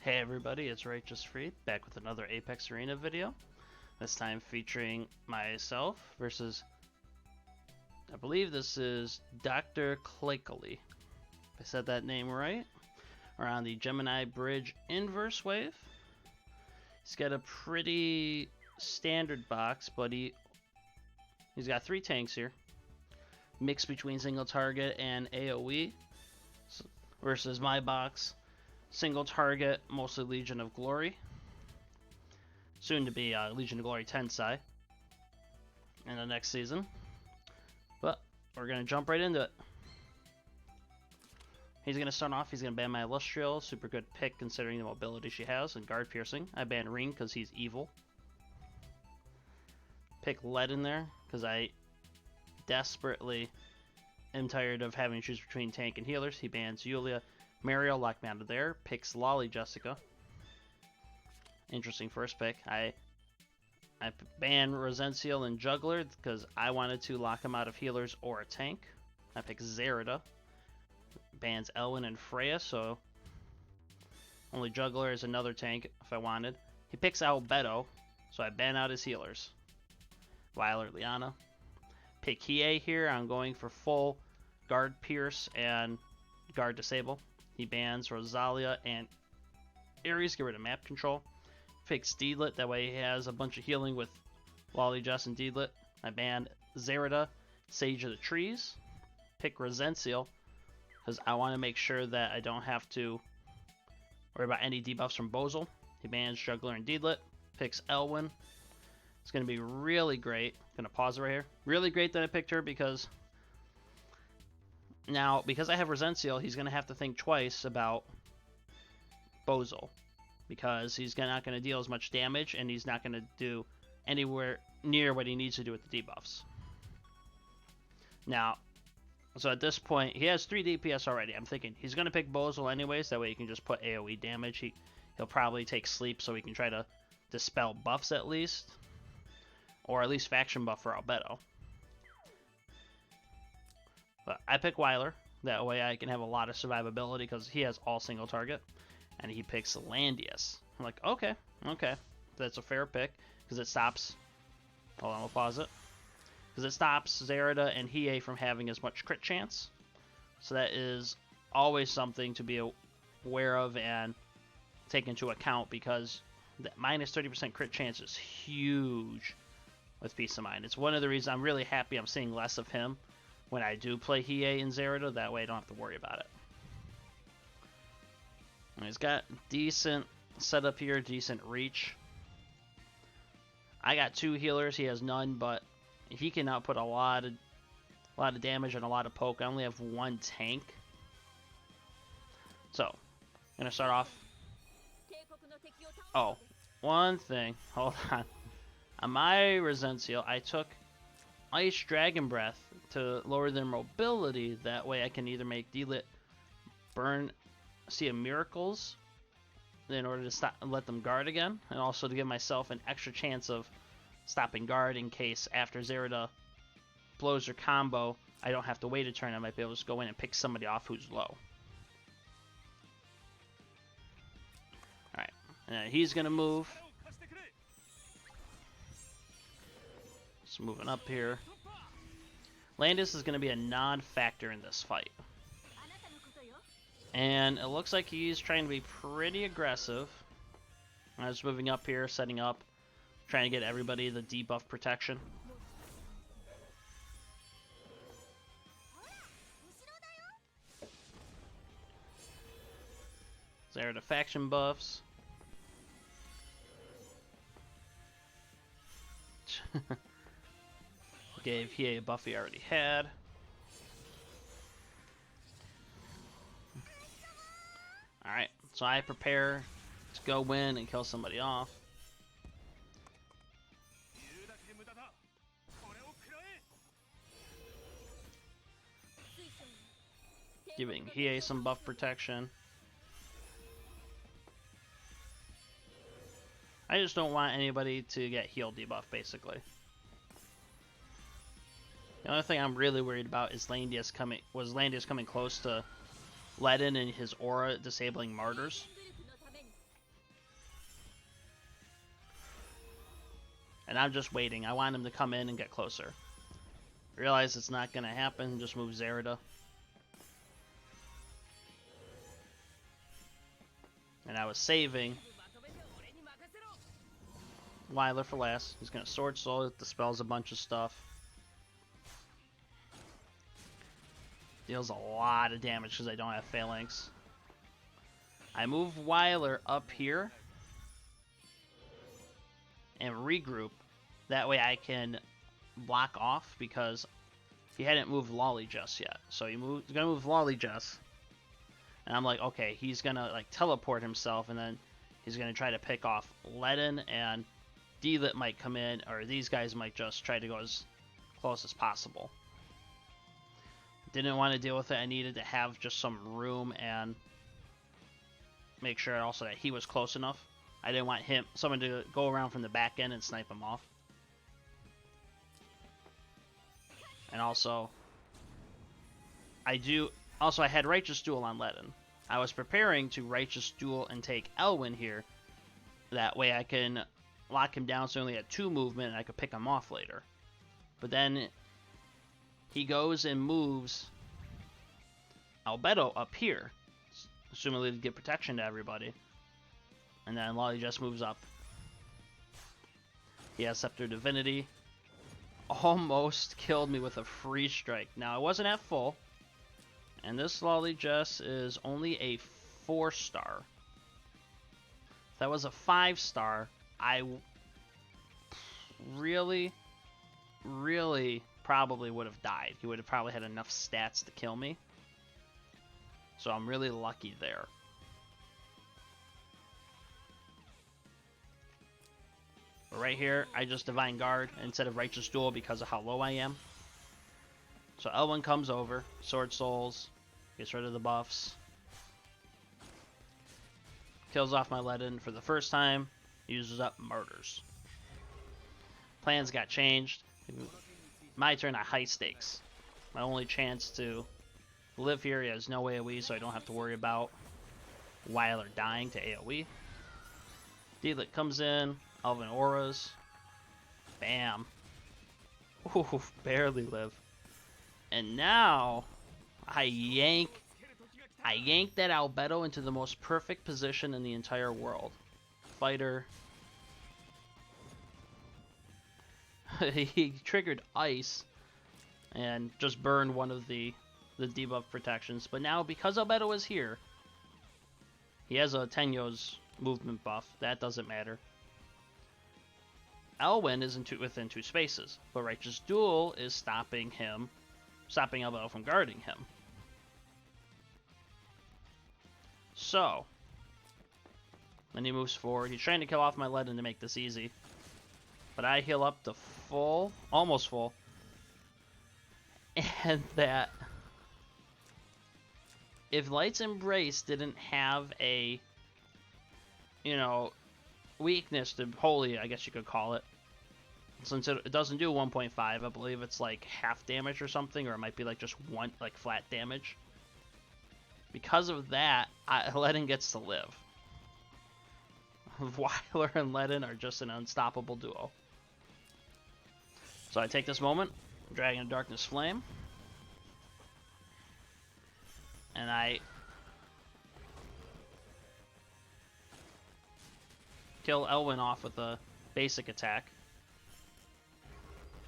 Hey everybody, it's RighteousFreed back with another Apex Arena video. This time featuring myself versus, I believe this is Dr. Clakeley, if I said that name right. We're on the Gemini Bridge inverse wave. He's got a pretty standard box, but he's got 3 tanks here. Mixed between single target and AoE versus my box. Single target, mostly Legion of Glory. Soon to be Legion of Glory Tensai in the next season. But we're going to jump right into it. He's going to start off, he's going to ban my Illustrial. Super good pick considering the mobility she has and guard piercing. I ban Ring because he's evil. Pick Ledin there because I desperately am tired of having to choose between tank and healers. He bans Yulia. Mario locked me out of there. Picks Lolly Jessica. Interesting first pick. I ban Rosenziel and Juggler because I wanted to lock him out of healers or a tank. I pick Zerida. Bans Elwin and Freya, so only Juggler is another tank if I wanted. He picks Albedo, so I ban out his healers. Violet Liana. Pick Hiei here. I'm going for full guard pierce and guard disable. He bans Rosalia and Ares, get rid of map control. Picks Deedlit, that way he has a bunch of healing with Lolly, Jess, and Deedlit. I ban Zerida, Sage of the Trees. Pick Rosenziel, because I want to make sure that I don't have to worry about any debuffs from Bozel. He bans Juggler and Deedlit. Picks Elwin. It's going to be really great. I'm going to pause it right here. Really great that I picked her because now, because I have Rosenziel, he's going to have to think twice about Bozel. Because he's not going to deal as much damage, and he's not going to do anywhere near what he needs to do with the debuffs. Now, so at this point, he has 3 DPS already. I'm thinking he's going to pick Bozel anyways, that way he can just put AoE damage. He'll probably take sleep so he can try to dispel buffs at least. Or at least faction buff for Albedo. But I pick Weiler, that way I can have a lot of survivability because he has all single target. And he picks Landius. I'm like, okay, that's a fair pick because it stops. Hold on, we'll pause it. Because it stops Zerida and Hiei from having as much crit chance. So that is always something to be aware of and take into account because that minus 30% crit chance is huge with Peace of Mind. It's one of the reasons I'm really happy I'm seeing less of him when I do play Hiei and Zerida. That way I don't have to worry about it. He's got decent setup here, decent reach. I got 2 healers, he has none, but he can output a lot of damage and a lot of poke. I only have 1 tank. So, I'm gonna start off. Oh, one thing. Hold on. On my Rosenziel, I took Ice Dragon Breath to lower their mobility. That way I can either make Deedlit burn Sea of Miracles in order to stop and let them guard again, and also to give myself an extra chance of stopping guard in case after Zerida blows her combo, I don't have to wait a turn. I might be able to just go in and pick somebody off who's low. Alright, and he's going to move. Just moving up here. Landis is going to be a non-factor in this fight. And it looks like he's trying to be pretty aggressive. I was moving up here, setting up, trying to get everybody the debuff protection. There are the faction buffs. Gave Hiei a buff he already had. Alright, so I prepare to go in and kill somebody off. Giving Hiei some buff protection. I just don't want anybody to get heal debuff, basically. The only thing I'm really worried about is Landius coming close to Ledin and his aura disabling martyrs. And I'm just waiting. I want him to come in and get closer. Realize it's not going to happen. Just move Zerida. And I was saving Weiler for last. He's going to Sword Soul. It dispels a bunch of stuff. Deals a lot of damage because I don't have Phalanx. I move Weiler up here and regroup. That way I can block off because he hadn't moved Lolly just yet. So he's going to move Lolly Jess. And I'm like, okay, he's going to like teleport himself and then he's going to try to pick off Ledin, and D-Lit might come in, or these guys might just try to go as close as possible. Didn't want to deal with it. I needed to have just some room and make sure also that he was close enough. I didn't want someone to go around from the back end and snipe him off. And also, I had Righteous Duel on Ledin. I was preparing to Righteous Duel and take Elwyn here. That way I can lock him down so he only had 2 movement and I could pick him off later. But then he goes and moves Albedo up here, assumingly to give protection to everybody. And then Lolly just moves up. He has Scepter Divinity. Almost killed me with a free strike. Now, I wasn't at full. And this Lolly Jess is only a 4-star. If that was a 5-star, I really probably would have died. He would have probably had enough stats to kill me. So I'm really lucky there. But right here, I just Divine Guard instead of Righteous Duel because of how low I am. So Elwyn comes over, Sword Souls, gets rid of the buffs. Kills off my Ledin for the first time, uses up Murders. Plans got changed. My turn at high stakes. My only chance to live here. He has no AoE, so I don't have to worry about Weiler dying to AoE. D-Lit comes in, Elven Auras. Bam. Ooh, barely live. And now I yank that Albedo into the most perfect position in the entire world. Fighter. He triggered Ice and just burned one of the debuff protections. But now, because Albedo is here, he has a Tenyo's movement buff. That doesn't matter. Elwyn is within 2 spaces, but Righteous Duel is stopping Albedo from guarding him. So, then he moves forward. He's trying to kill off my Ledin to make this easy. But I heal up to full, almost full. And that, if Light's Embrace didn't have a, weakness to Holy, I guess you could call it. Since it doesn't do 1.5, I believe it's like half damage or something, or it might be like just one, like flat damage. Because of that, Ledin gets to live. Weiler and Ledin are just an unstoppable duo. So I take this moment, Dragon of Darkness Flame, and I kill Elwyn off with a basic attack.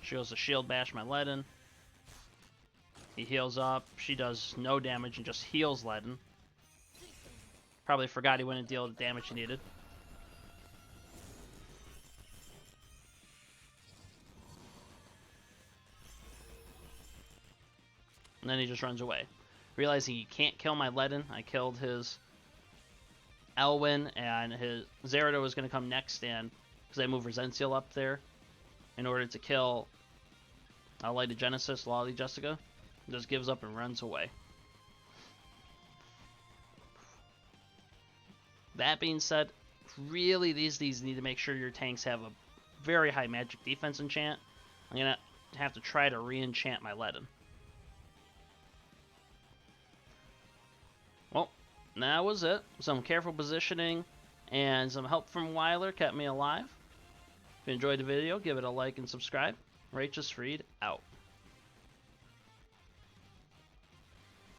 She goes to Shield Bash my Ledin. He heals up. She does no damage and just heals Ledin. Probably forgot he wouldn't deal the damage he needed. And then he just runs away. Realizing he can't kill my Ledin, I killed his Elwyn, and his Zerida was going to come next, and because I moved Resential up there in order to kill Lady Genesis, Lolly Jessica, just gives up and runs away. That being said, really these need to make sure your tanks have a very high magic defense enchant. I'm going to have to try to re-enchant my Ledin. Well, that was it. Some careful positioning and some help from Weiler kept me alive. If you enjoyed the video, give it a like and subscribe. RighteousFreed out.